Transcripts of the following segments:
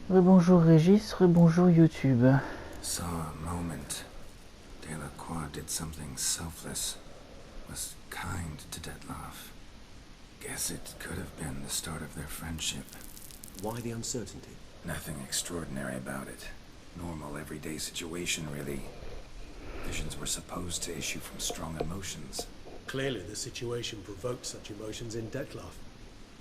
Rebonjour Régis, rebonjour YouTube. Saw a moment. Delacroix did something selfless. Was kind to Detloff. Guess it could have been the start of their friendship. Why the uncertainty? Nothing extraordinary about it. Normal, everyday situation, really. Visions were supposed to issue from strong emotions. Clearly the situation provoked such emotions in Detloff.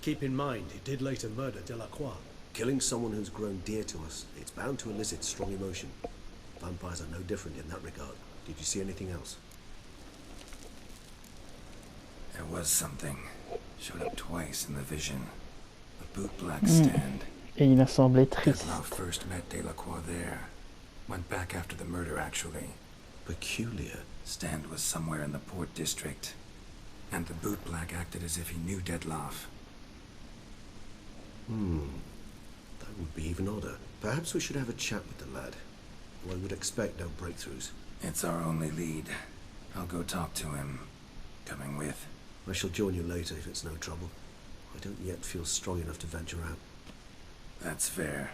Keep in mind, he did later murder Delacroix. Killing someone who's grown dear to us, it's bound to elicit strong emotion. Vampires are no different in that regard. Did you see anything else? There was something. Showed up twice in the vision. A bootblack stand. Et il a semblé triste. Detloff first met Delacroix there. Went back after the murder, actually. Peculiar. Stand was somewhere in the port district. And the bootblack acted as if he knew Detloff. That would be even odder. Perhaps we should have a chat with the lad. Though I would expect no breakthroughs. It's our only lead. I'll go talk to him. Coming with. I shall join you later if it's no trouble. I don't yet feel strong enough to venture out. That's fair.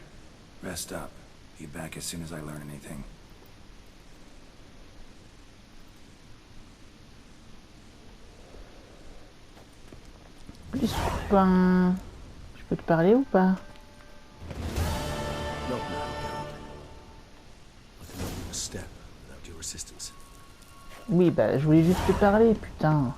Rest up. Be back as soon as I learn anything. Ben... Je peux te parler ou pas? Not now, Geralt. I cannot move a step without your assistance. Oui, bah je voulais juste te parler, putain.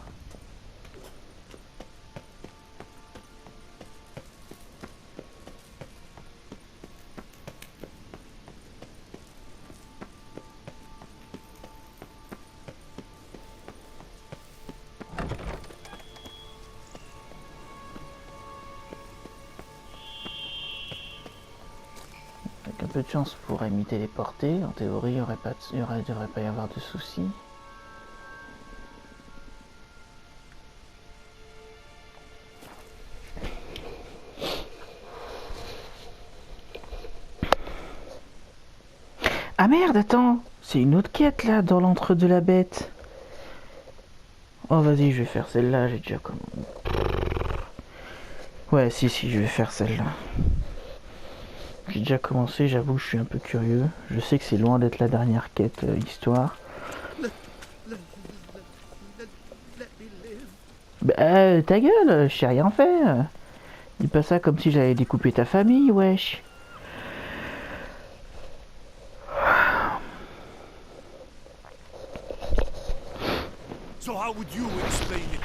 Avec un peu de chance, je pourrais m'y téléporter. En théorie, il ne devrait pas y avoir de soucis. Ah merde, attends, c'est une autre quête là, dans l'entre de la bête. Oh vas-y, je vais faire celle-là, j'ai déjà comme... Ouais, si, je vais faire celle-là. J'ai déjà commencé, j'avoue, je suis un peu curieux. Je sais que c'est loin d'être la dernière quête histoire. Bah, ta gueule, je t'ai rien fait. Dis pas ça comme si j'allais découper ta famille, wesh. So how would you explain it?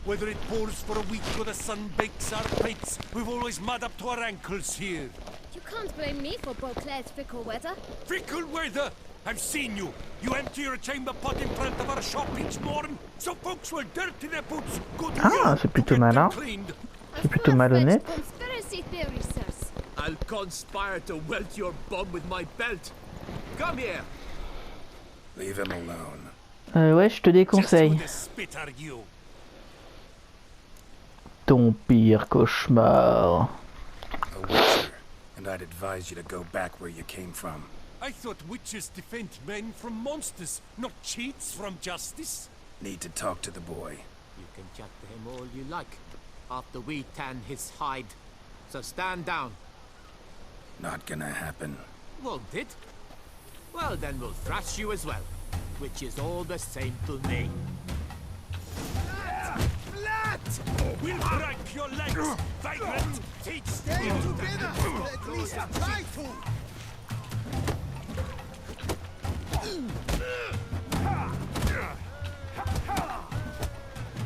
Whether it pours for a week or the sun bakes our pipes, we've always mud up to our ankles here. You can't blame me for Beauclair's fickle weather. Fickle weather! I've seen you. You empty your chamber pot in front of our shop each morning, so folks will dirty their boots. Go to Ah, c'est plutôt malin. C'est plutôt malhonnête. Conspiracy theory, sirs. I'll conspire to welt your bum with my belt. Come here. Leave him alone. Ouais, je te déconseille. Ton pire cauchemar. A witcher, and I'd advise you to go back where you came from. I thought witches defend men from monsters, not cheats from justice. Need to talk to the boy. You can chat to him all you like, after we tan his hide. So stand down. Not gonna happen. Won't it? Well, then we'll thrash you as well, which is all the same to me. We'll break your legs, vagrant! Teach Stay together! At least try to!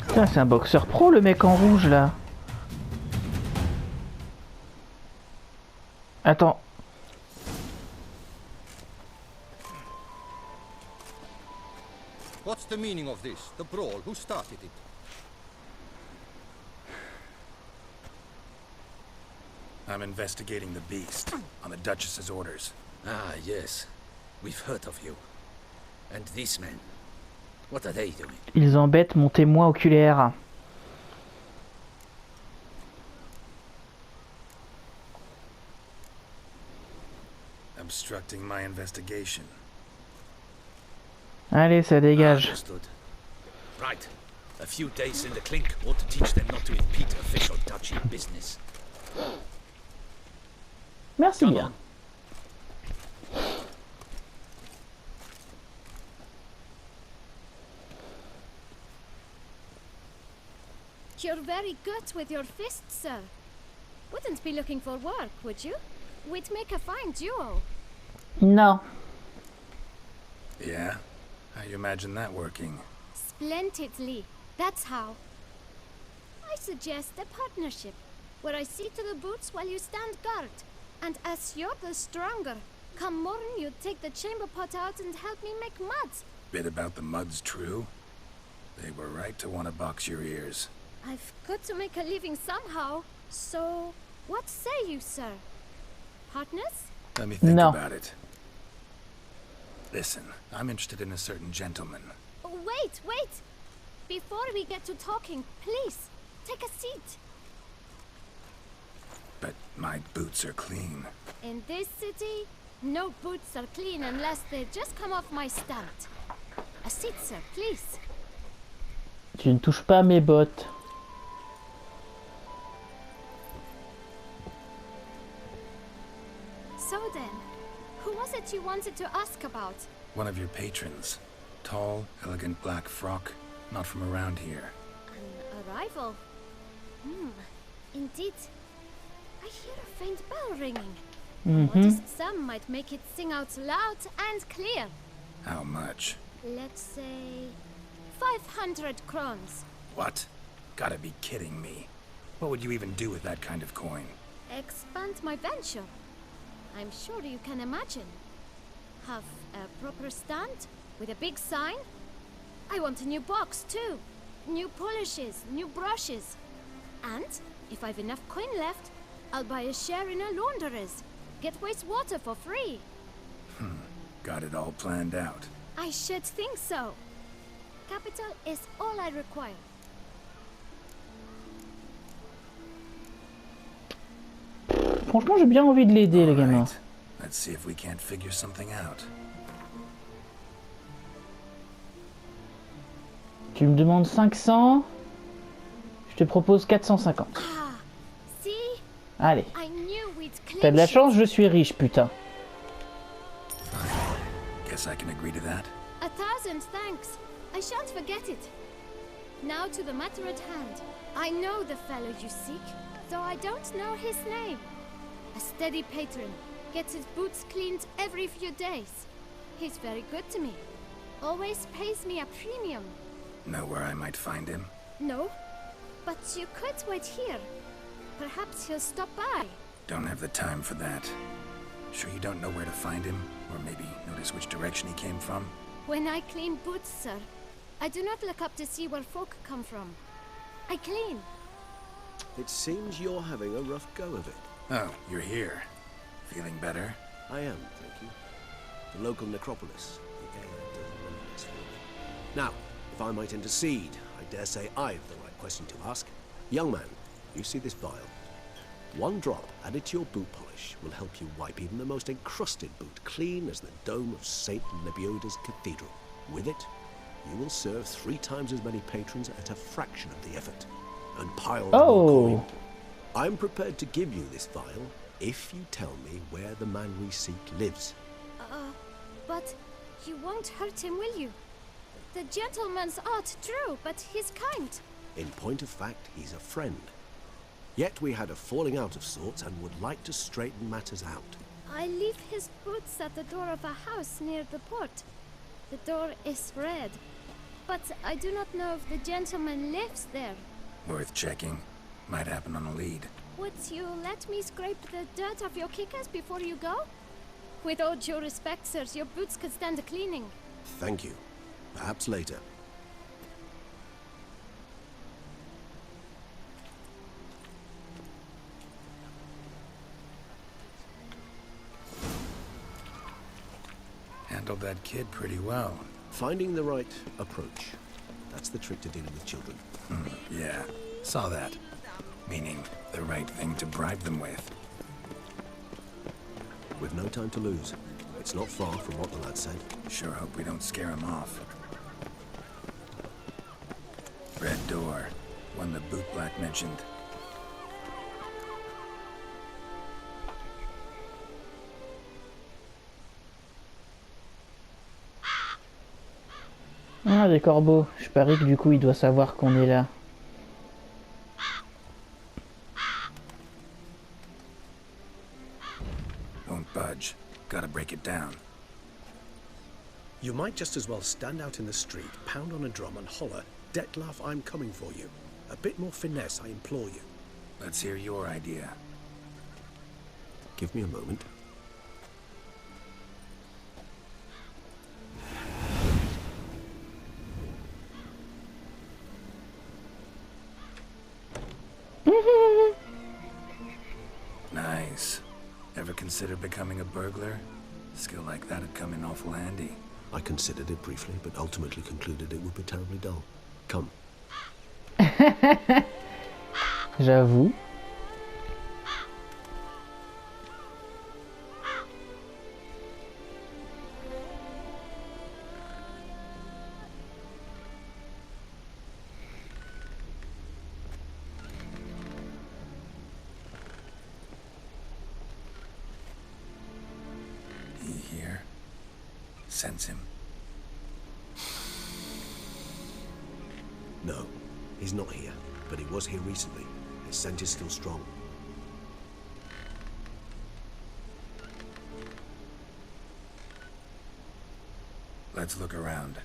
Putain, c'est un boxeur pro le mec en rouge là. Attends. What's the meaning of this? The brawl? Who started it? I'm investigating the beast, on the Duchess's orders. Ah, yes. We've heard of you. And these men, what are they doing? Ils embêtent mon témoin oculaire. Obstructing my investigation. Allez, ça dégage. Understood. Right. A few days in the clink ought to teach them not to impede official duchy business. Merci Come bien. on. You're very good with your fists, sir. Wouldn't be looking for work, would you? We'd make a fine duo. Non. Yeah? How you imagine that working? Splendidly. That's how. I suggest a partnership, where I see to the boots while you stand guard. And as you're the stronger, come morn you take the chamber pot out and help me make mud. Bit about the mud's true? They were right to want to box your ears. I've got to make a living somehow, so what say you, sir? Partners? Let me think No. about it. Listen, I'm interested in a certain gentleman. Oh, wait! Before we get to talking, please, take a seat. But my boots are clean. In this city, no boots are clean unless they just come off my stand. A seat, sir, please. Tu ne touches pas à mes bottes. So then, who was it you wanted to ask about? One of your patrons. Tall, elegant black frock. Not from around here. An arrival? Indeed. I hear a faint bell ringing. Modest sum might make it sing out loud and clear. How much? Let's say 500 crowns. What? Gotta be kidding me. What would you even do with that kind of coin? Expand my venture. I'm sure you can imagine. Have a proper stand with a big sign. I want a new box too. New polishes, new brushes. And if I've enough coin left, I'll buy a share in a launderer's. Get wastewater for free. Got it all planned out. I should think so. Capital is all I require. Franchement, j'ai bien envie de l'aider, le gamin. Alright. Let's see if we can't figure something out. Tu me demandes 500. Je te propose 450. Ah, see? Allez. I knew we'd T'as de la clinch chance, je suis riche, putain. Guess I can agree to that. 1,000 thanks. I shan't forget it. Now to the matter at hand. I know the fellow you seek, though I don't know his name. A steady patron, gets his boots cleaned every few days. He's very good to me. Always pays me a premium. Know where I might find him? No, but you could wait here. Perhaps he'll stop by. Don't have the time for that. Sure you don't know where to find him? Or maybe notice which direction he came from? When I clean boots, sir, I do not look up to see where folk come from. I clean. It seems you're having a rough go of it. Oh, you're here. Feeling better? I am, thank you. The local necropolis. The air doesn't want this for me. Now, if I might intercede, I dare say I've the right question to ask. Young man, you see this vial? One drop added to your boot polish will help you wipe even the most encrusted boot clean as the dome of St. Lebioda's Cathedral. With it, you will serve 3 times as many patrons at a fraction of the effort. And pile more coin. I'm prepared to give you this vial if you tell me where the man we seek lives. But you won't hurt him, will you? The gentleman's art, true, but he's kind. In point of fact, he's a friend. Yet we had a falling out of sorts and would like to straighten matters out. I leave his boots at the door of a house near the port. The door is red, but I do not know if the gentleman lives there. Worth checking. Might happen on a lead. Would you let me scrape the dirt off your kickers before you go? With all due respect, sirs, your boots could stand a cleaning. Thank you. Perhaps later. Handled that kid pretty well. Finding the right approach. That's the trick to dealing with children. Yeah, saw that. Meaning, the right thing to bribe them with. We've no time to lose. It's not far from what the lad said. Sure hope we don't scare him off. Red door. One the bootblack mentioned. Ah, des corbeaux. Je parie que du coup il doit savoir qu'on est là. Won't budge. Gotta break it down. You might just as well stand out in the street, pound on a drum and holler, "Detlef, I'm coming for you." A bit more finesse, I implore you. Let's hear your idea. Give me a moment. Nice. Ever consider becoming a burglar? Skill like that'd come in awful handy. I considered it briefly, but ultimately concluded it would be terribly dull. Come. J'avoue. He here? Sense him. No, he's not here, but he was here recently. His scent is still strong. Let's look around.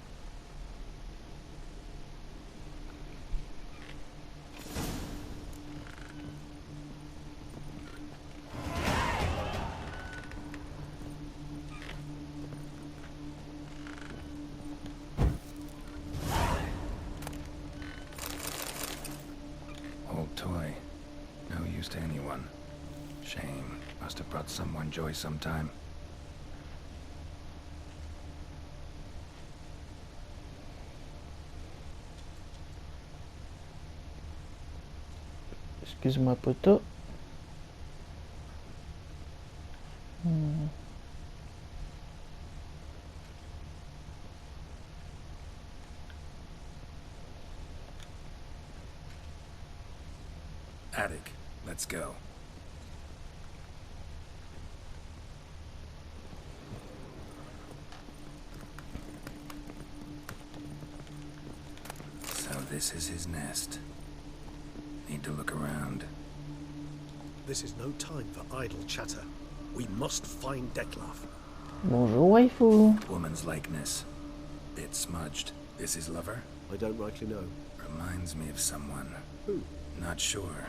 Old toy. No use to anyone. Shame. Must have brought someone joy sometime. Excuse-moi, poteau. Attic. Let's go. So this is his nest. Need to look around. This is no time for idle chatter. We must find Detlef. Bonjour, waifu. Woman's likeness. Bit smudged. This his lover? I don't rightly know. Reminds me of someone. Who? Not sure.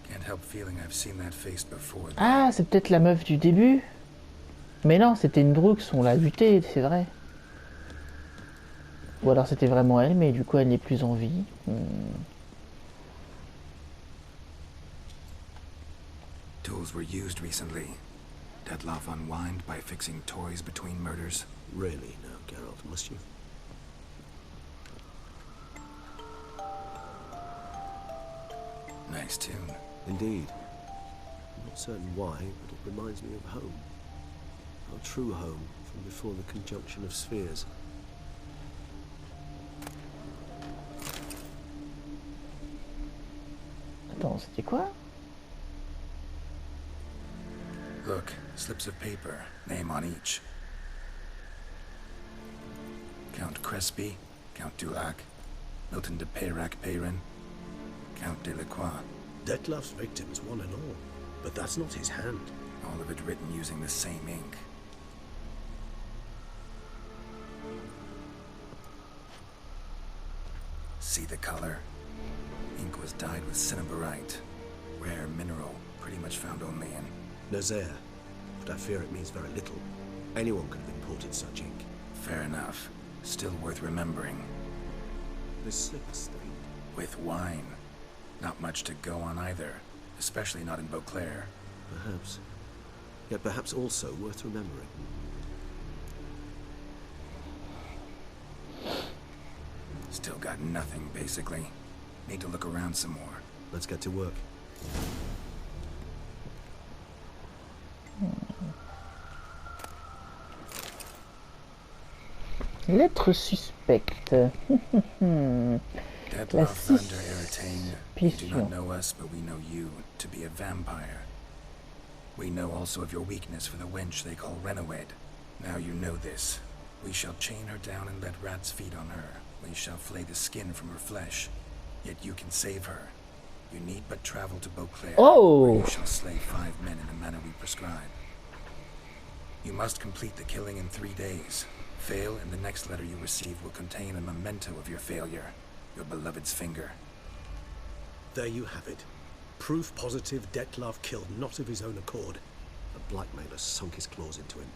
Can't help feeling I've seen that face before. Ah, c'est peut-être la meuf du début. Mais non, c'était une Brooks, on l'a butée, c'est vrai. Ou alors c'était vraiment elle, mais du coup elle n'est plus en vie. Tools were used recently. Detlef unwind by fixing toys between murders. Really now, Geralt, must you? Nice tune. Indeed. I'm not certain why, but it reminds me of home. Our true home, from before the conjunction of spheres. Attends, c'était quoi? Look, slips of paper, name on each. Count Crespi, Count Dulac, Milton de Peyrac-Peyrin, Count Delacroix. Detlef's victims, one and all. But that's not his hand. All of it written using the same ink. See the color? Ink was dyed with cinnabarite. Rare mineral, pretty much found only in... Nazaire. But I fear it means very little. Anyone could have imported such ink. Fair enough. Still worth remembering. This slip is stained. With wine. Not much to go on either. Especially not in Beauclair. Perhaps. Yet perhaps also worth remembering. Still got nothing, basically. Need to look around some more. Let's get to work. Lettre suspecte. Detlef Thunder Eritane. You do not know us, but we know you to be a vampire. We know also of your weakness for the wench they call Renowed. Now you know this. We shall chain her down and let rats feed on her. We shall flay the skin from her flesh. Yet you can save her. You need but travel to Beauclair, where you shall slay 5 men in the manner we prescribe. You must complete the killing in 3 days. Fail, and the next letter you receive will contain a memento of your failure. Your beloved's finger. There you have it. Proof positive Dettlaff killed not of his own accord. The blackmailer sunk his claws into him.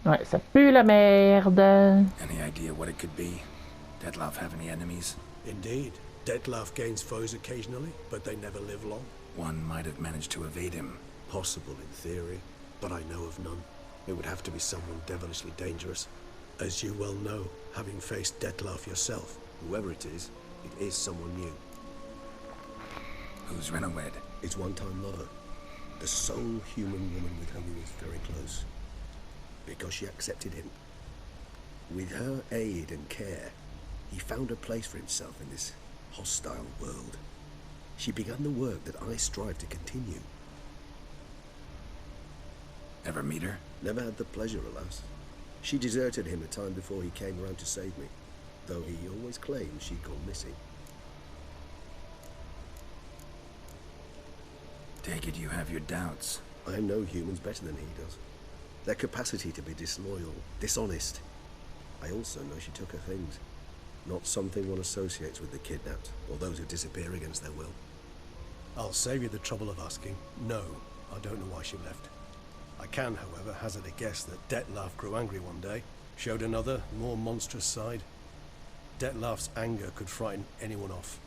Ouais, ça pue la merde. Any idea what it could be? Dettlaff have any enemies? Indeed. Dettlaff gains foes occasionally, but they never live long. One might have managed to evade him. Possible in theory, but I know of none. It would have to be someone devilishly dangerous. As you well know, having faced Dettlaff yourself, whoever it is someone new. Who's Renawed? His one-time lover. The sole human woman with whom he was very close. Because she accepted him. With her aid and care, he found a place for himself in this hostile world. She began the work that I strive to continue. Ever meet her? Never had the pleasure, alas. She deserted him a time before he came around to save me, though he always claimed she'd gone missing. Take it you have your doubts. I know humans better than he does. Their capacity to be disloyal, dishonest. I also know she took her things. Not something one associates with the kidnapped, or those who disappear against their will. I'll save you the trouble of asking. No, I don't know why she left. I can, however, hazard a guess that Dettlaff grew angry one day, showed another, more monstrous side. Dettlaff's anger could frighten anyone off,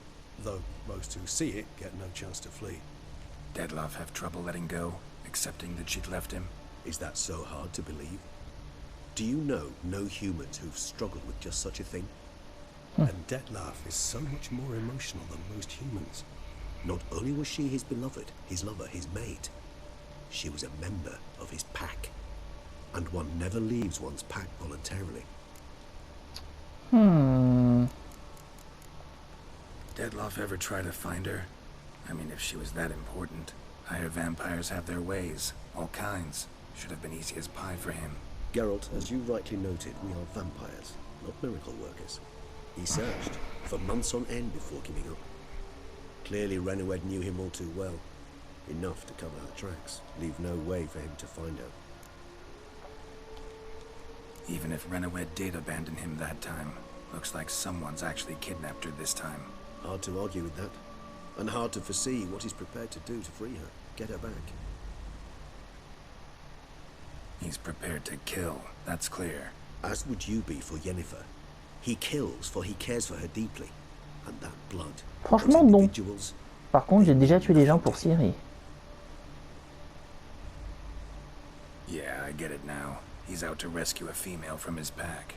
though most who see it get no chance to flee. Dettlaff have trouble letting go, accepting that she'd left him? Is that so hard to believe? Do you know no humans who've struggled with just such a thing? And Dettlaff is so much more emotional than most humans. Not only was she his beloved, his lover, his mate, she was a member of his pack. And one never leaves one's pack voluntarily. Dettlaff ever try to find her? I mean, if she was that important. Higher vampires have their ways, all kinds. Should have been easy as pie for him. Geralt, as you rightly noted, we are vampires, not miracle workers. He searched for months on end before giving up. Clearly Renawed knew him all too well. Enough to cover her tracks, leave no way for him to find her. Even if Renawed did abandon him that time, looks like someone's actually kidnapped her this time. Hard to argue with that. And hard to foresee what he's prepared to do to free her, get her back. He's prepared to kill, that's clear. As would you be for Yennefer. He kills for he cares for her deeply. And that blood. Franchement, non. Par contre, j'ai déjà tué des gens pour Ciri. Yeah, I get it now. He's out to rescue a female from his pack.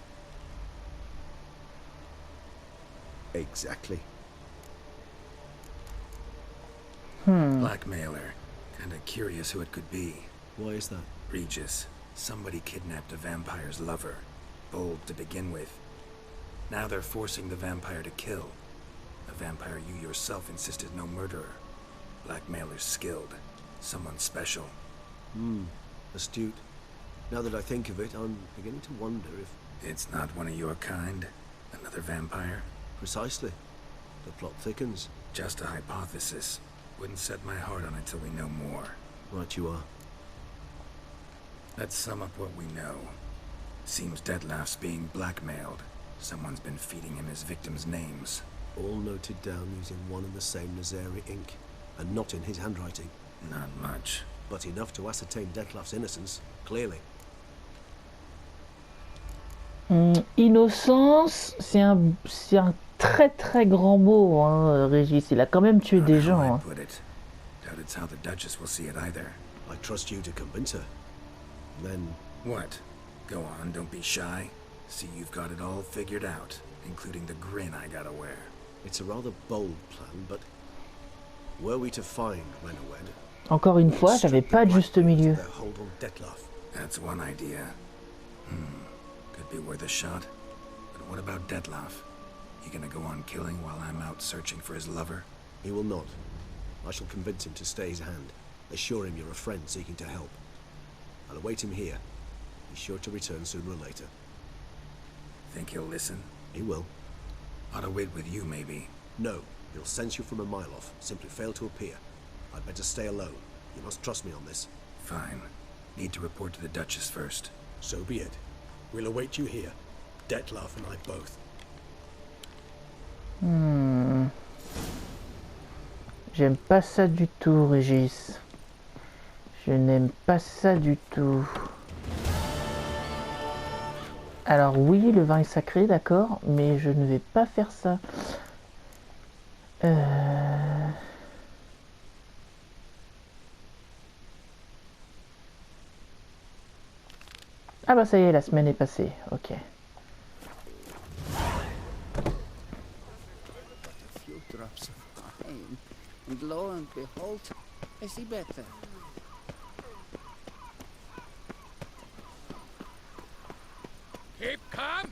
Exactly. Blackmailer. Kinda curious who it could be. Why is that? Regis. Somebody kidnapped a vampire's lover. Bold to begin with. Now they're forcing the vampire to kill. A vampire you yourself insisted no murderer. Blackmailer's skilled. Someone special. Astute. Now that I think of it, I'm beginning to wonder if... It's not one of your kind? Another vampire? Precisely. The plot thickens. Just a hypothesis. Wouldn't set my heart on it till we know more. Right you are. Let's sum up what we know. Seems Dettlaff's being blackmailed. Someone's been feeding him his victims' names. All noted down using one and the same Nazari ink. And not in his handwriting. Not much. But enough to ascertain Dettlaff's innocence, clearly. Innocence, c'est un très très grand mot, hein, Régis. Il a quand même tué des gens. Hein. Put it. Doubt it's how the Duchess will see it either. I trust you to convince her. Then... What? Go on, don't be shy. See, you've got it all figured out, including the grin I gotta wear. It's a rather bold plan, but... Were we to find Renawed... Encore une fois, j'avais pas de juste milieu. That's one idea. Could be worth a shot. But what about Dettlaff? He gonna go on killing while I'm out searching for his lover? He will not. I shall convince him to stay his hand. Assure him you're a friend seeking to help. I'll await him here. He's sure to return sooner or later. Think he'll listen? He will. Ought to wait with you, maybe. No, he'll sense you from a mile off. Simply fail to appear. I'd better stay alone. You must trust me on this. Fine. Need to report to the Duchess first. So be it. We'll await you here. Dettlaff and I both. J'aime pas ça du tout, Régis. Je n'aime pas ça du tout. Alors oui, le vin est sacré, d'accord, mais je ne vais pas faire ça. Ah bah ça y est, la semaine est passée, ok. And lo and behold, I see better. Keep calm.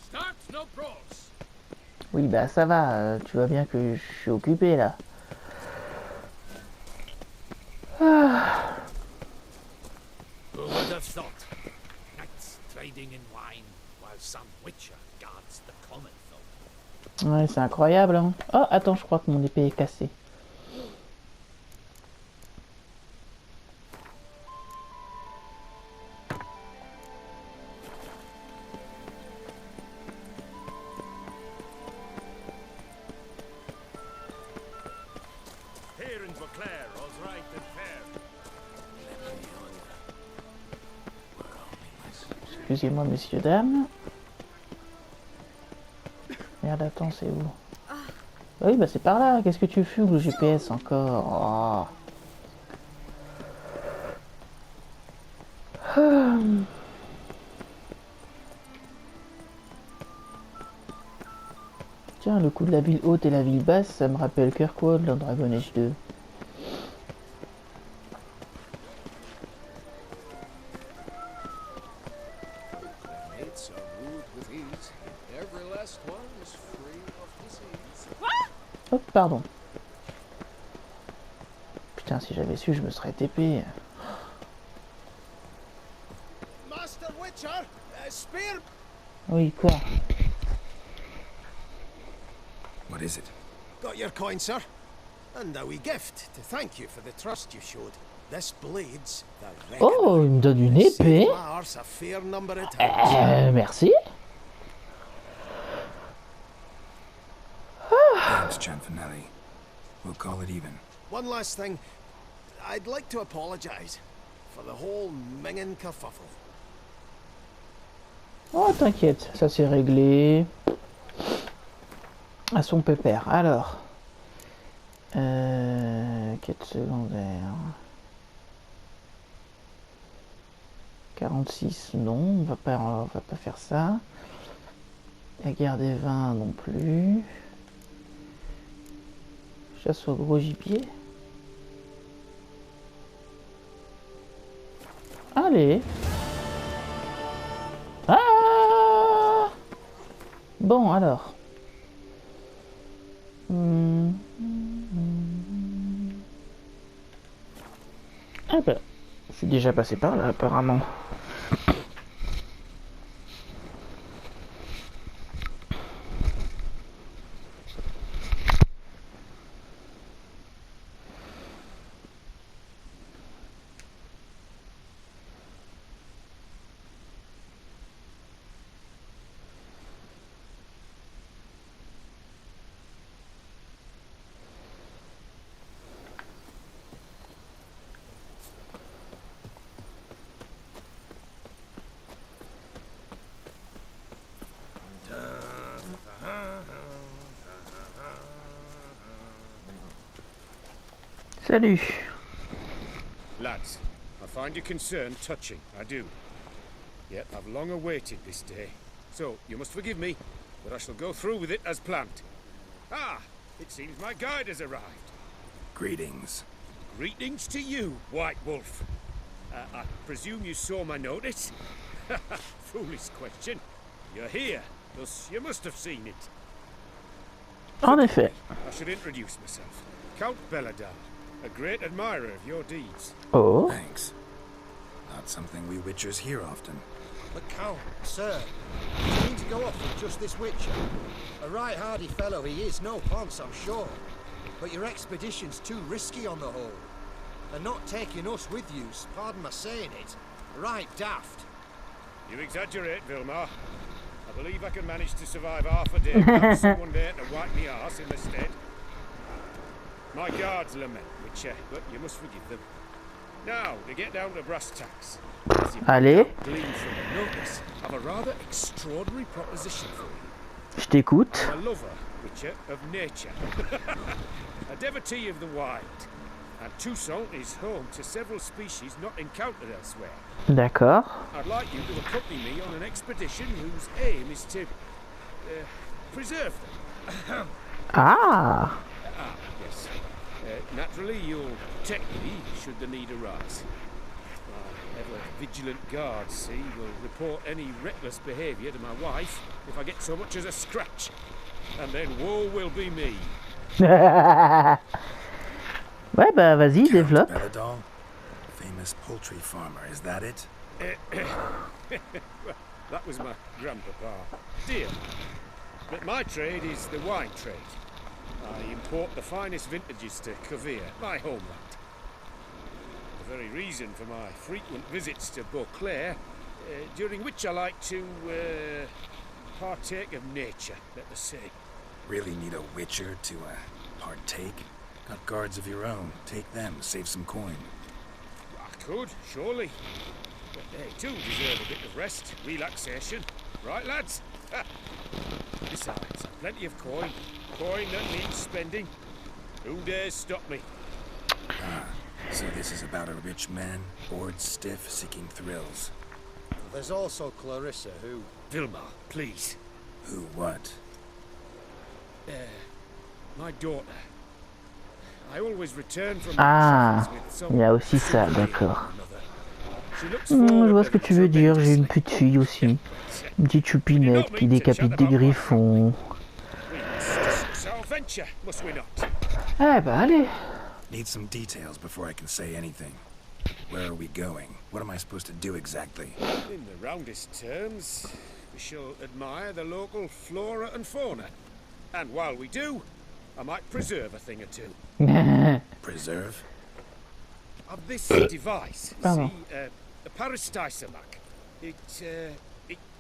Start no brawls. Oui bah ça va, tu vois bien que je suis occupé là. Ah. Who would have thought? Knights trading in wine while some witcher guards the common folk. Ouais, c'est incroyable, hein. Oh, attends, je crois que mon épée est cassée. Here in Beauclair, all's right and fair. Excusez-moi, messieurs, dames. Merde, attends, c'est où? Oui, bah c'est par là. Qu'est-ce que tu fugues, le GPS encore? Oh. Tiens, le coup de la ville haute et la ville basse, ça me rappelle Kirkwood dans Dragon Age 2. Oh, pardon. Putain, si j'avais su, je me serais TP. Master Witcher, spear. Oui, quoi? What is it? Got your coin, sir. And a wee gift to thank you for the trust you showed. This blade's the Oh, il me donne une épée. a fair number of times. Merci. Thanks, Cianfanelli. We'll call it even. One last thing. I'd like to apologize for the whole mingin' kerfuffle. Oh, t'inquiète, ça s'est réglé. À son pépère. Alors. Quête secondaire. 46, non, on va pas faire ça. La guerre des vins non plus. Chasse au gros gibier. Allez. Ah! Bon, alors. Ah bah, je suis déjà passé par là, apparemment. Salut. Lads, I find your concern touching, I do. Yet I've long awaited this day. So, you must forgive me, but I shall go through with it as planned. Ah, it seems my guide has arrived. Greetings. Greetings to you, White Wolf. I presume you saw my notice? Foolish question. You're here, thus you must have seen it. En effet. I should introduce myself. Count Belladar, a great admirer of your deeds. Oh. Thanks. Not something we Witchers hear often. The Count, sir, he's keen to go off with just this Witcher. A right hardy fellow he is, no ponce, I'm sure. But your expedition's too risky on the whole. And not taking us with you's, pardon my saying it, right daft. You exaggerate, Vilmar. I believe I can manage to survive half a day without someone there to wipe me arse in the stead. My guards lament, Witcher, but you must forgive them. Now, to get down to brass tacks. Allez. Glean from the notice of a rather extraordinary proposition for you. Je t'écoute. I'm a lover, Witcher, of nature. A devotee of the wild. And Toussaint is home to several species not encountered elsewhere. D'accord. I'd like you to accompany me on an expedition whose aim is to preserve them. Ah. Yes. Naturally, you'll protect me should the need arise. My ever-vigilant guards, see, will report any reckless behaviour to my wife if I get so much as a scratch. And then woe will be me. Ouais, bah vas-y, développe. Belladol, famous poultry farmer, is that it? Well, that was my grandpapa. Dear. But my trade is the wine trade. I import the finest vintages to Cavir, my homeland. The very reason for my frequent visits to Beauclair, during which I like to partake of nature, let us say. Really need a Witcher to partake? Got guards of your own. Take them, save some coin. I could, surely. But they too deserve a bit of rest, relaxation. Right, lads? Besides, plenty of coin. Coin that needs spending. Who dares stop me? Ah, so this is about a rich man, bored stiff, seeking thrills. There's also Clarissa, who... Vilmar, please. Who what? My daughter. I always return from Ah, with some il y a aussi ça, d'accord. She looks Je forward vois ce que tu veux dire, j'ai une petite fille aussi. Une petite choupinette qui décapite des griffons. Eh bah allez. Need some details before I can say anything. Where are we going? What am I supposed to do exactly? In the roundest terms, we shall admire the local flora and fauna. And while we do, I might preserve a thing or two. Preserve? Of this device, Pardon. see, a parastysamac. It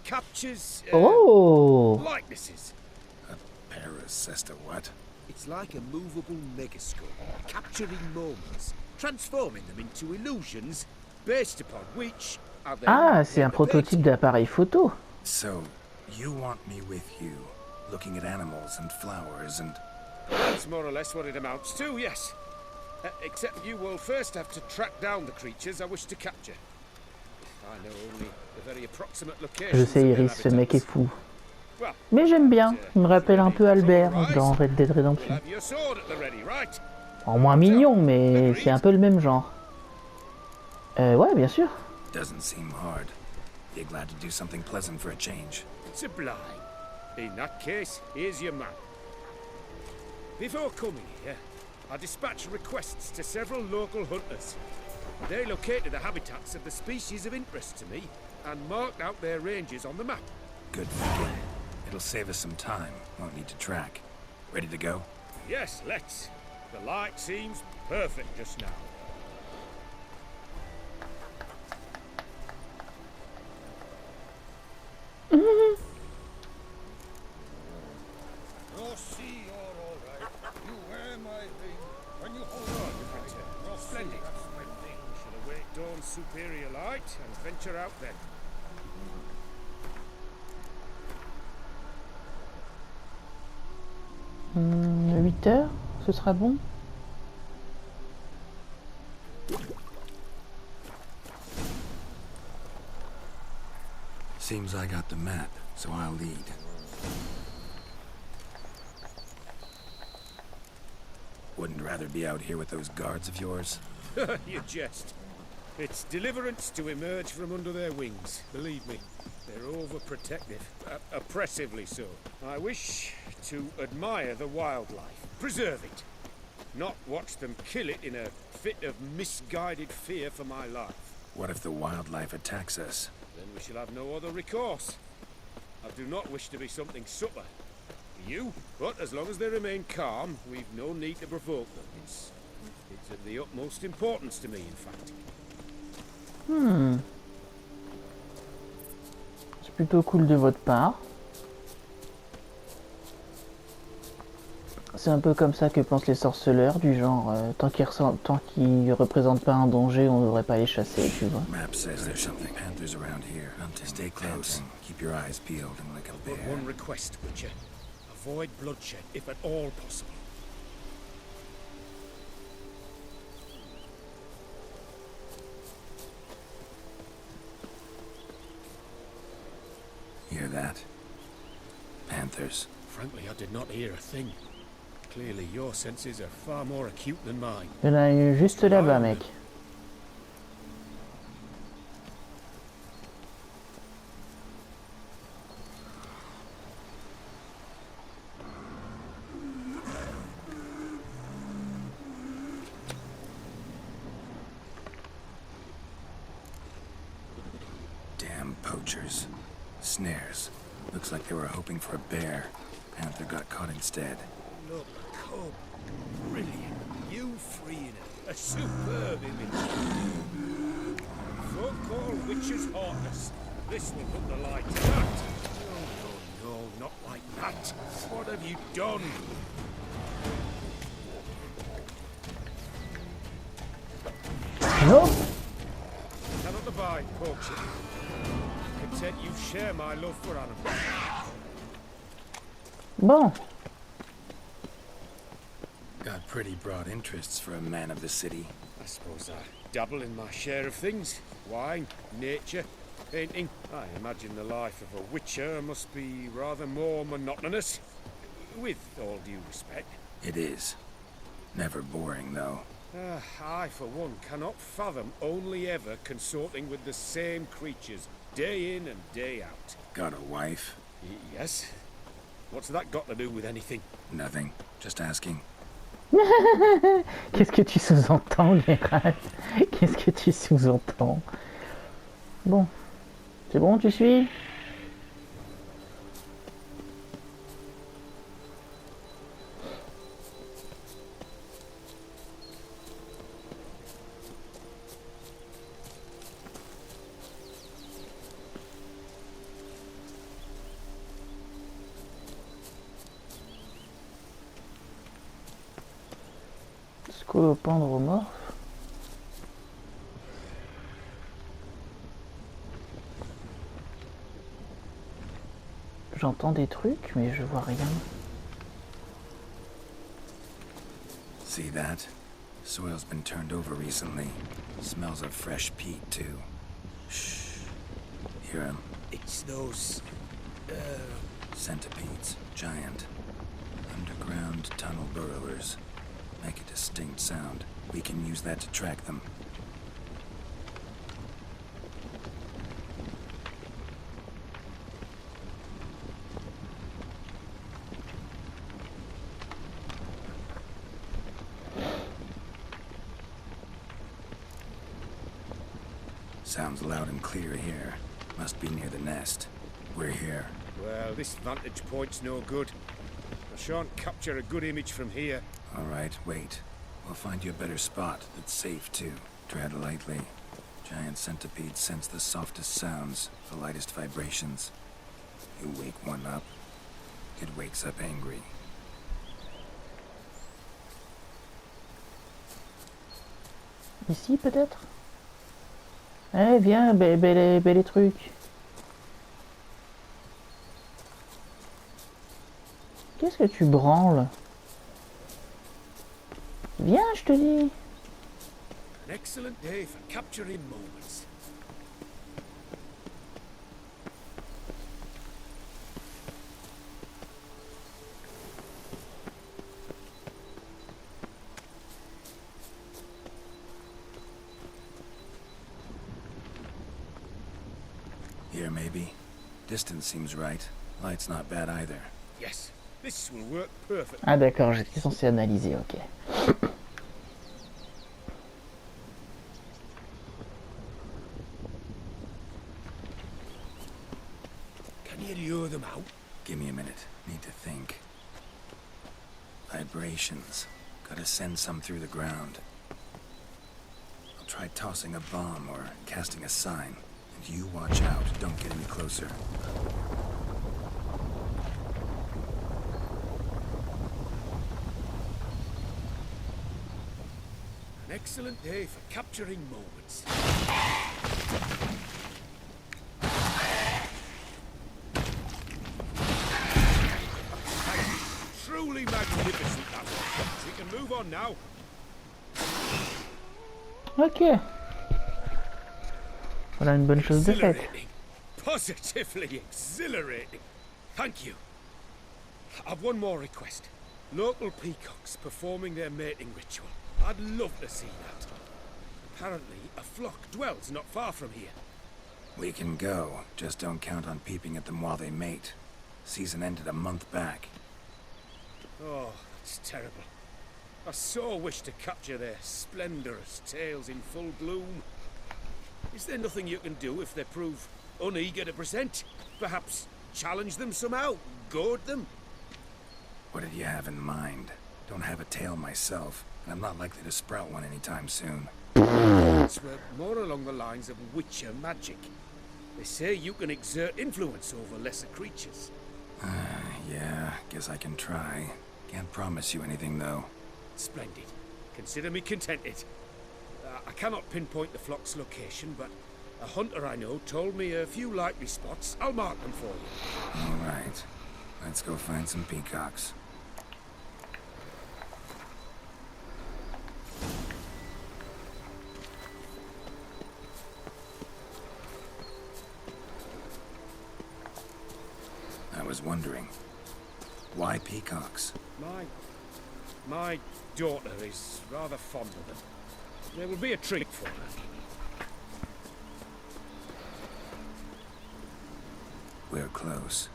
captures likenesses. A parasesta what? It's like a movable megascope, capturing moments, transforming them into illusions, based upon which are then Ah, c'est un prototype d'appareil photo. So, you want me with you, looking at animals and flowers and... That's more or less what it amounts to, yes. Except you will first have to track down the creatures I wish to capture. I know only the very approximate locations. Je sais, Iris, ce mec est fou. Mais j'aime bien. Il me rappelle un peu Albert dans Red Dead Redemption. En moins mignon, mais c'est un peu le même genre. Ouais, bien sûr. Doesn't seem hard. You're glad to do something pleasant for a change. Sublime. In that case, here's your man. Before coming here, I dispatched requests to several local hunters. They located the habitats of the species of interest to me and marked out their ranges on the map. Good thinking. It'll save us some time. Won't need to track. Ready to go? Yes, let's. The light seems perfect just now. Oh, see, you're all right. You wear my ring when you hold on. Splendid. Shall await dawn's superior light and venture out then. 8 heures, ce sera bon. Seems I got the map, so I'll lead. Wouldn't rather be out here with those guards of yours? You jest. It's deliverance to emerge from under their wings, believe me. They're overprotective, oppressively so. I wish to admire the wildlife, preserve it, not watch them kill it in a fit of misguided fear for my life. What if the wildlife attacks us? Then we shall have no other recourse. I do not wish to be something subtler for you, but as long as they remain calm, we've no need to provoke them. It's of the utmost importance to me, in fact. C'est plutôt cool de votre part. C'est un peu comme ça que pensent les sorceleurs, du genre tant qu'ils représentent pas un danger, on devrait pas les chasser, tu vois. Map says there's something. Panthers around here. Stay close. Keep your eyes peeled and like a But bear. one request, Witcher. Avoid bloodshed, if at all possible. Hear that? Panthers. Frankly, I did not hear a thing. Clearly, your senses are far more acute than mine. Il y en a une juste là-bas, mec. Damn poachers. Snares. Looks like they were hoping for a bear. Panther got caught instead. Look, cub. Brilliant. You freeing it. A superb image. Folk call witches heartless. This will put the light to that. No, not like that. What have you done? Non. Cannot abide poaching. Content you share my love for animals. Bon. Got pretty broad interests for a man of the city. I suppose I dabble in my share of things. Wine, nature, painting. I imagine the life of a witcher must be rather more monotonous. With all due respect. It is. Never boring, though. I, for one, cannot fathom only ever consorting with the same creatures, day in and day out. Got a wife? Yes? What's that got to do with anything? Nothing. Just asking. Qu'est-ce que tu sous-entends, Geralt? Qu'est-ce que tu sous-entends? Bon. C'est bon, tu suis? Scolopendromorphe. J'entends des trucs, mais je vois rien. See that? Soil's been turned over recently. Smells of fresh peat, too. Shh. Hear him? It's those... Centipedes. Giant. Underground tunnel burrowers. Make a distinct sound. We can use that to track them. Sounds loud and clear here. Must be near the nest. We're here. Well, this vantage point's no good. I shan't capture a good image from here. All right, wait. We'll find you a better spot that's safe, too. Tread lightly. Giant centipedes sense the softest sounds, the lightest vibrations. You wake one up, it wakes up angry. Ici, peut-être? Eh, viens, bel truc. Qu'est-ce que tu branles? Viens, je te dis. An excellent day for capturing moments. Here, maybe. Distance seems right. Light's not bad either. Yes, this will work perfectly. Ah d'accord, j'étais censé analyser, ok. Can you lure them out? Give me a minute. Need to think. Vibrations. Gotta send some through the ground. I'll try tossing a bomb or casting a sign. And you watch out. Don't get any closer. An excellent day for capturing moments. Truly magnificent, that one. We can move on now. Ok. Voilà une bonne chose de faite. Exhilarating. Positively exhilarating. Thank you. I've one more request. Local peacocks performing their mating ritual. I'd love to see that. Apparently, a flock dwells not far from here. We can go. Just don't count on peeping at them while they mate. Season ended a month back. Oh, it's terrible. I so wish to capture their splendorous tails in full bloom. Is there nothing you can do if they prove uneager to present? Perhaps challenge them somehow? Goad them? What did you have in mind? Don't have a tail myself, and I'm not likely to sprout one anytime soon. Thoughts were more along the lines of witcher magic. They say you can exert influence over lesser creatures. Yeah, guess I can try. Can't promise you anything, though. Splendid. Consider me contented. I cannot pinpoint the flock's location, but a hunter I know told me a few likely spots. I'll mark them for you. All right. Let's go find some peacocks. I was wondering, why peacocks? My daughter is rather fond of them. There will be a treat for her. We're close.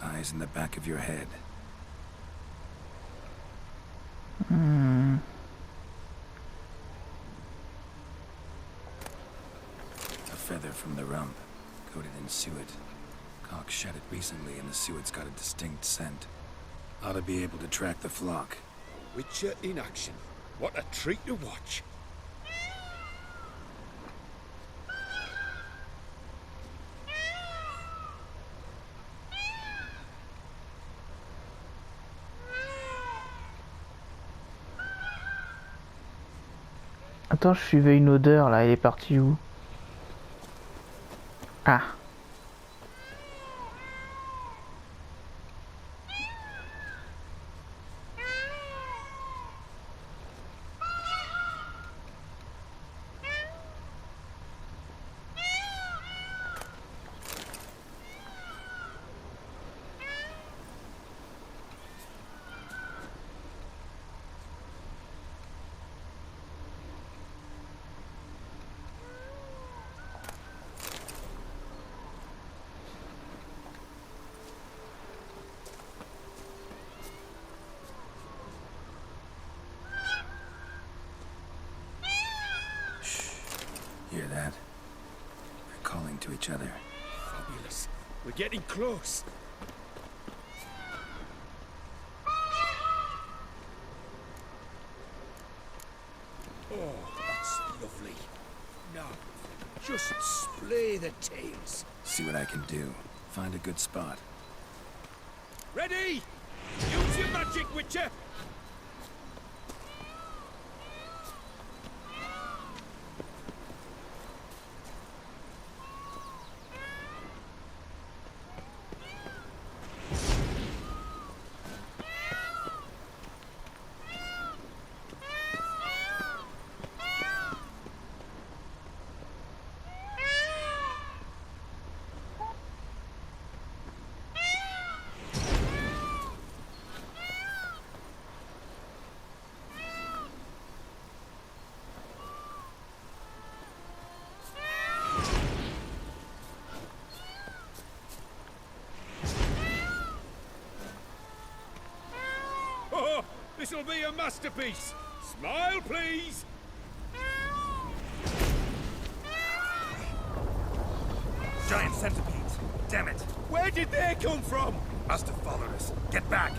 Eyes in the back of your head. A feather from the rump, coated in suet. Cock shed it recently and the suet's got a distinct scent. Ought to be able to track the flock. Witcher in action. What a treat to watch. Attends, je suivais une odeur là, elle est partie où? Ah. Hear that? They're calling to each other. Fabulous. We're getting close. Oh, that's lovely. Now, just splay the tails. See what I can do. Find a good spot. Ready? Use your magic, Witcher! Oh, this'll be a masterpiece. Smile, please. Giant centipedes. damn it! Where did they come from? Must have followed us. Get back!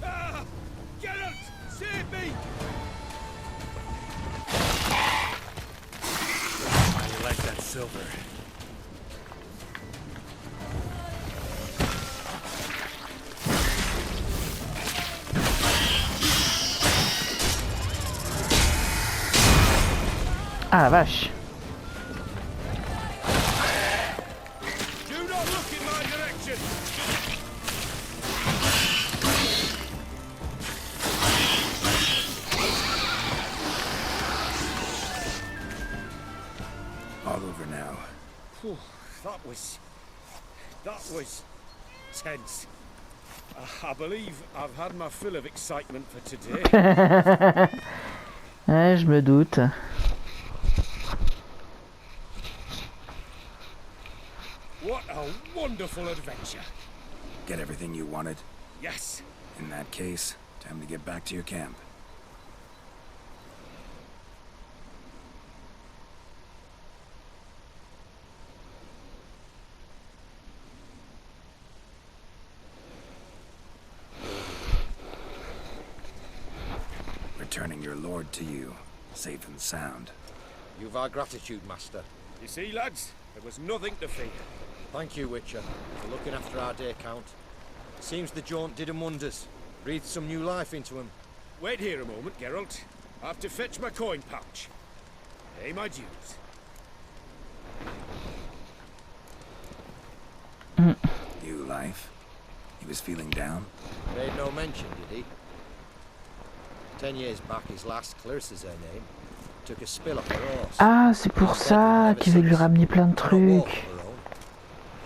Ah! Geralt! Save me! I like that silver. Ah la vache. Do not look in my direction! All over now. Whew, that was tense. I believe I've had my fill of excitement for today. Ouais, je me doute. What a wonderful adventure! Get everything you wanted? Yes. In that case, time to get back to your camp. Returning your lord to you, safe and sound. You've our gratitude, Master. You see, lads, there was nothing to fear. Thank you, Witcher, for looking after our day count. Seems the jaunt did him wonders. Breathed some new life into him. Wait here a moment, Geralt. I have to fetch my coin pouch. Pay my dues. New life? He was feeling down? Made no mention, did he? 10 years back, his last, Clarissa's her name, took a spill off her horse. Ah, c'est pour ça qu'il veut lui ramener plein de trucs.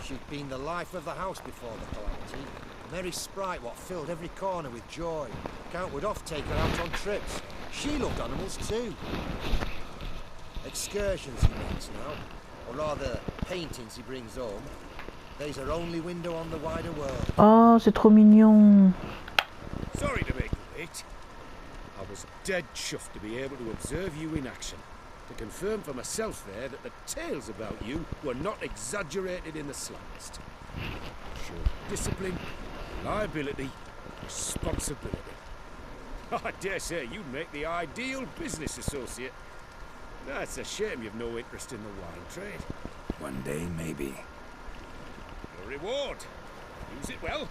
She'd been the life of the house before the calamity. A merry sprite what filled every corner with joy. Count would oft take her out on trips. She loved animals too. Excursions he makes now, or rather paintings he brings home. There's her only window on the wider world. Oh, c'est trop mignon. Sorry to make you wait. I was dead chuffed to be able to observe you in action. To confirm for myself there that the tales about you were not exaggerated in the slightest. Sure, discipline, reliability, responsibility. I dare say you'd make the ideal business associate. That's a shame you've no interest in the wine trade. One day, maybe. Your reward. Use it well.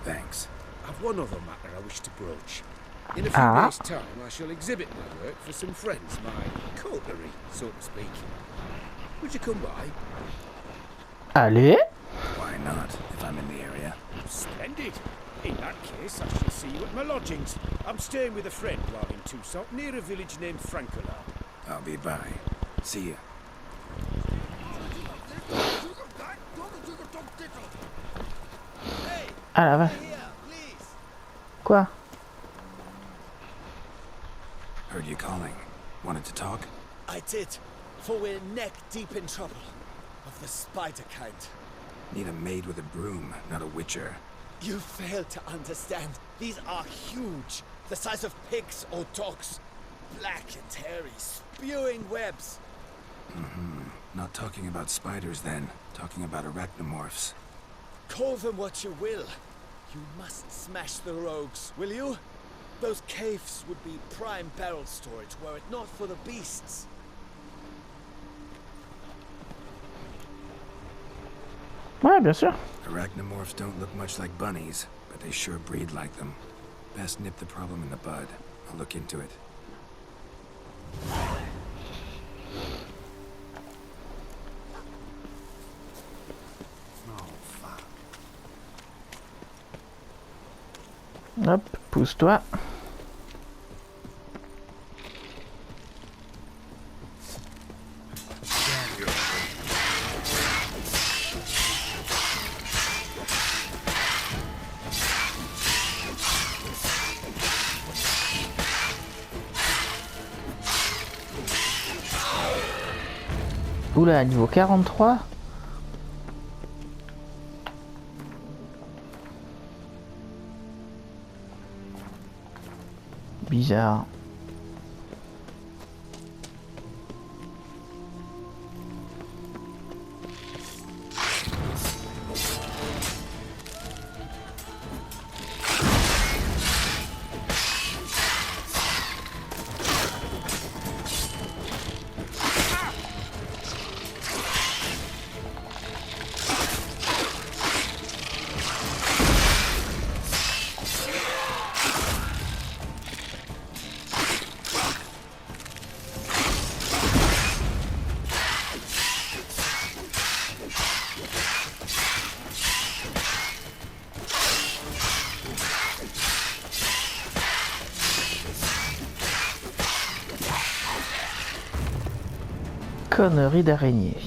Thanks. I've one other matter I wish to broach. In a few days' time, I shall exhibit my work for some friends, my coterie, so to speak. Would you come by? Allez. Why not, if I'm in the area? Splendid. In that case, I shall see you at my lodgings. I'm staying with a friend while in Toussaint, near a village named Francois. I'll be by. See ya. Ah la vache. Quoi? Heard you calling. Wanted to talk? I did, for we're neck deep in trouble. Of the spider kind. Need a maid with a broom, not a witcher. You fail to understand. These are huge. The size of pigs or dogs. Black and hairy, spewing webs. Not talking about spiders then. Talking about arachnomorphs. Call them what you will. You must smash the rogues, will you? Those caves would be prime barrel storage were it not for the beasts. Ouais, bien sûr. Arachnomorphs don't look much like bunnies, but they sure breed like them. Best nip the problem in the bud. I'll look into it. Hop, pousse-toi. Oula, niveau 43. Bizarre. Connerie d'araignée.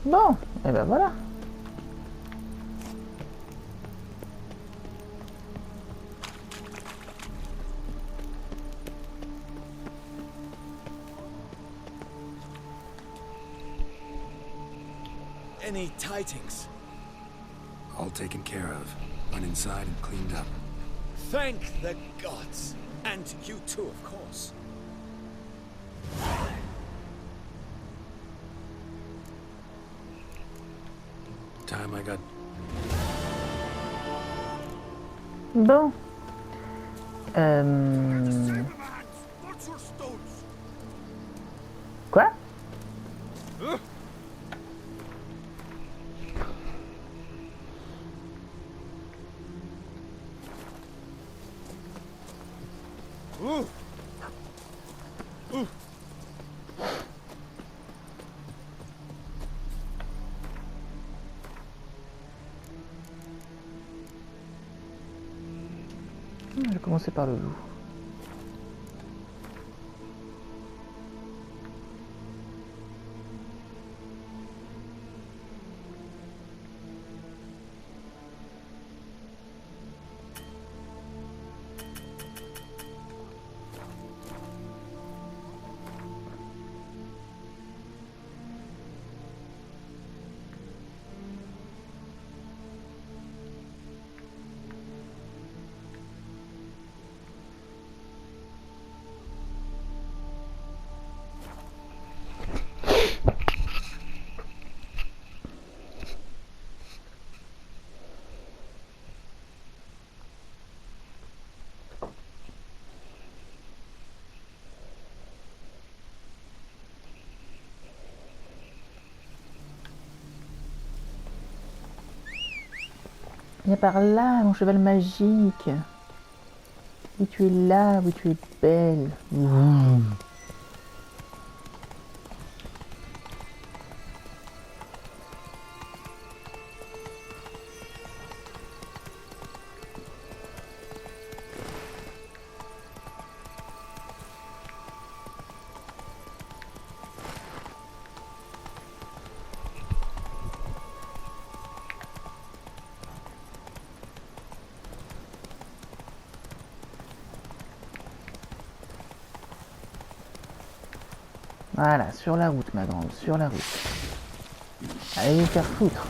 Bon, et ben voilà. Any tidings? All taken care of. Went inside and cleaned up. Thank the gods. And you too, of course. Time I got... Bon. Quoi? Je vais commencer par le loup. Viens par là, mon cheval magique. Oui, tu es là, oui, tu es belle. Mmh. Voilà, sur la route, ma grande, sur la route. Allez vous faire foutre.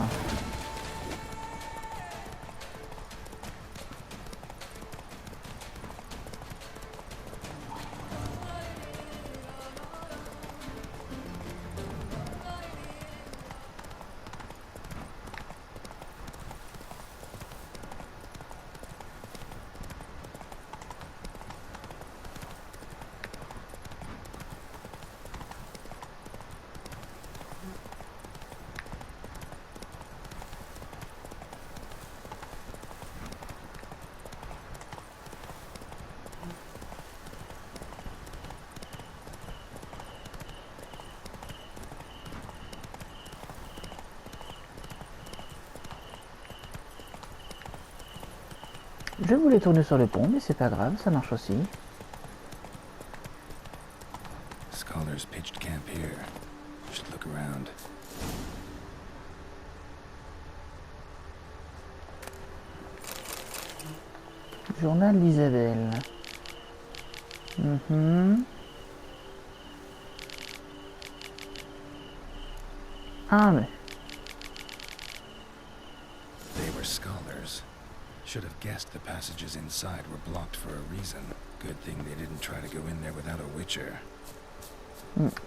Je voulais tourner sur le pont, mais c'est pas grave, ça marche aussi. Scholars pitched camp here. Should look around. Journal d'Isabelle. Ah mais... They were scholars. Should have guessed the passages inside were blocked for a reason. Good thing they didn't try to go in there without a witcher.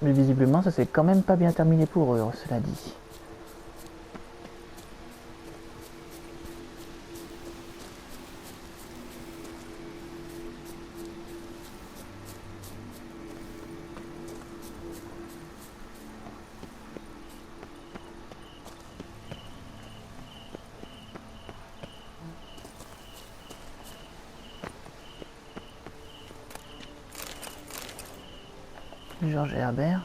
Mais visiblement, ça s'est quand même pas bien terminé pour eux, cela dit. George Herbert.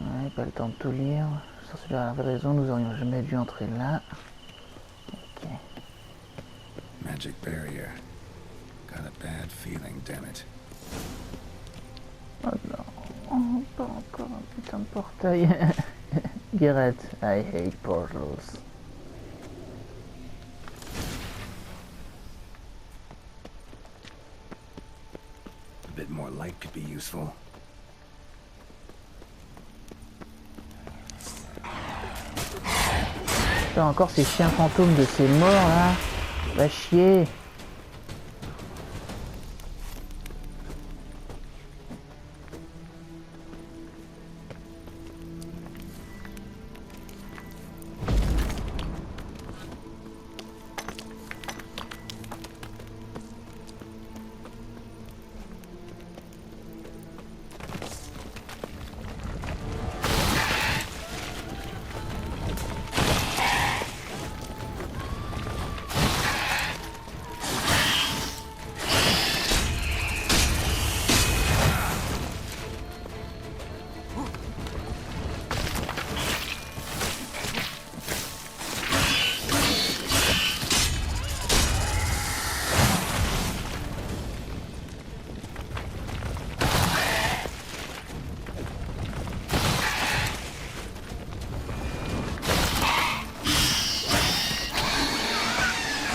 Ouais, pas le temps de tout lire. Sans celui-là avait raison, nous aurions jamais dû entrer là. Ok. Magic barrier. Got a bad feeling, damn it. Oh non, pas encore un putain de portail. Garrett, I hate portals. A bit more light could be useful. Putain, encore ces chiens fantômes de ces morts là. Va chier.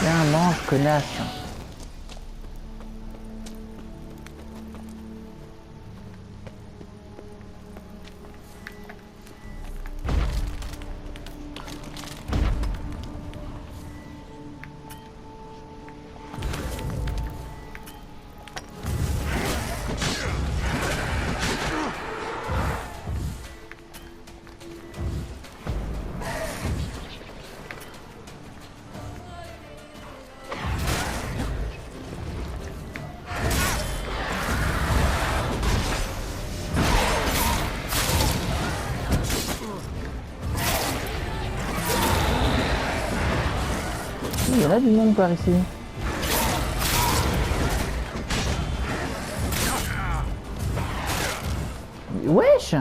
Tiens, mange, connasse. Il y en a du monde par ici. Wesh!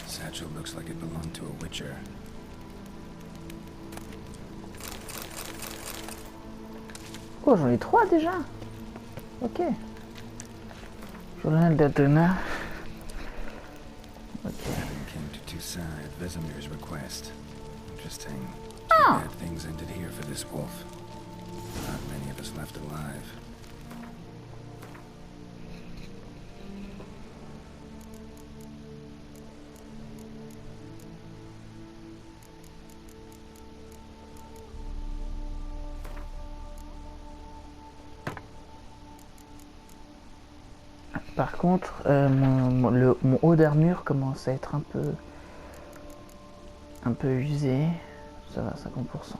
Satchel looks like it belonged to a witcher. Oh, j'en ai 3 déjà. Ok. Journal d'Adona. Ok. Adam came to Toussaint at Vesemir's request. Interesting. Too bad things ended here for this wolf. Not many of us left alive. Par contre, mon haut d'armure commence à être un peu usé. Ça va, 50%.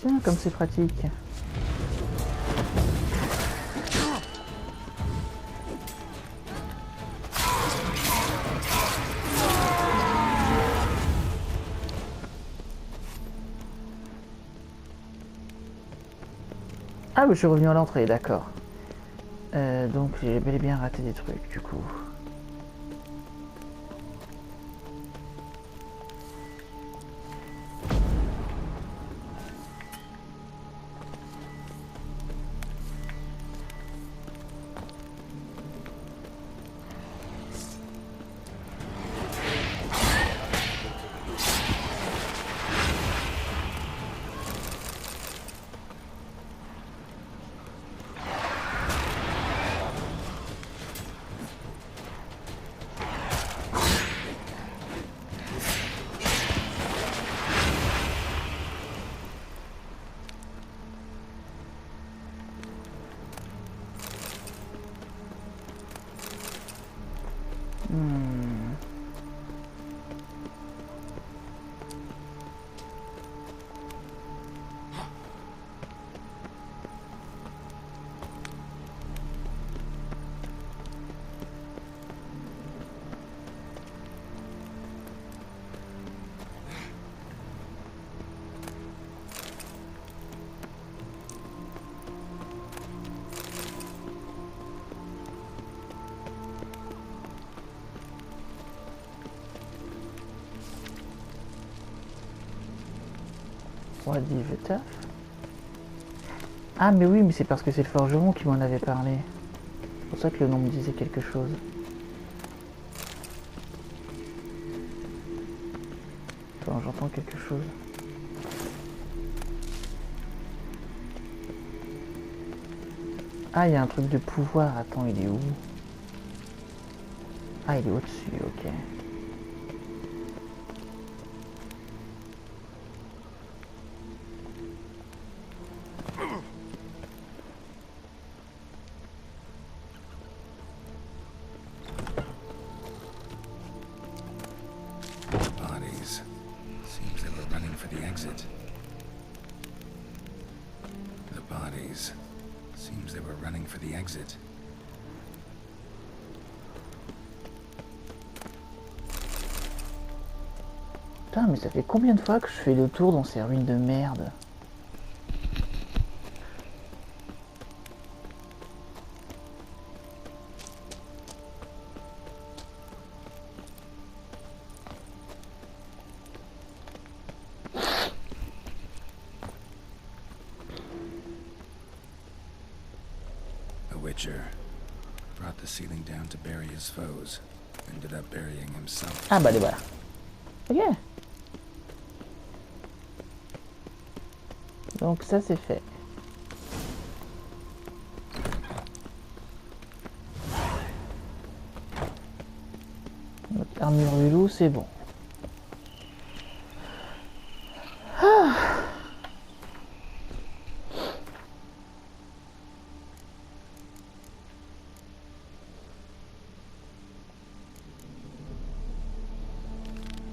Tiens, comme c'est pratique. Ah oui, je suis revenu à l'entrée, d'accord. Donc j'ai bel et bien raté des trucs, du coup. What the taf. Ah mais oui, mais c'est parce que c'est le forgeron qui m'en avait parlé. C'est pour ça que le nom me disait quelque chose. Attends, j'entends quelque chose. Ah, il y a un truc de pouvoir. Attends, il est où? Ah, il est au-dessus, ok. Bodies. Seems they were running for the exit. The bodies. Seems they were running for the exit. Putain, mais ça fait combien de fois que je fais le tour dans ces ruines de merde? A witcher. Brought the ceiling down to bury his foes. Ended up burying himself. Ah bah les voilà. Ok. Donc ça c'est fait. Notre armure du loup c'est bon.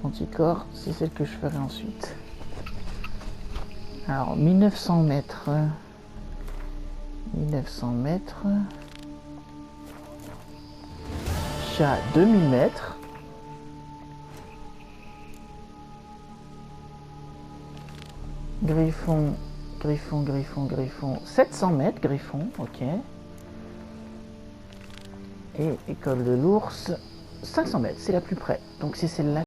Anticorps, c'est celle que je ferai ensuite. Alors, 1900 mètres. 1900 mètres. Chat, 2000 mètres. Griffon, griffon. 700 mètres, griffon, ok. Et école de l'ours, 500 mètres, c'est la plus près. Donc c'est celle-là.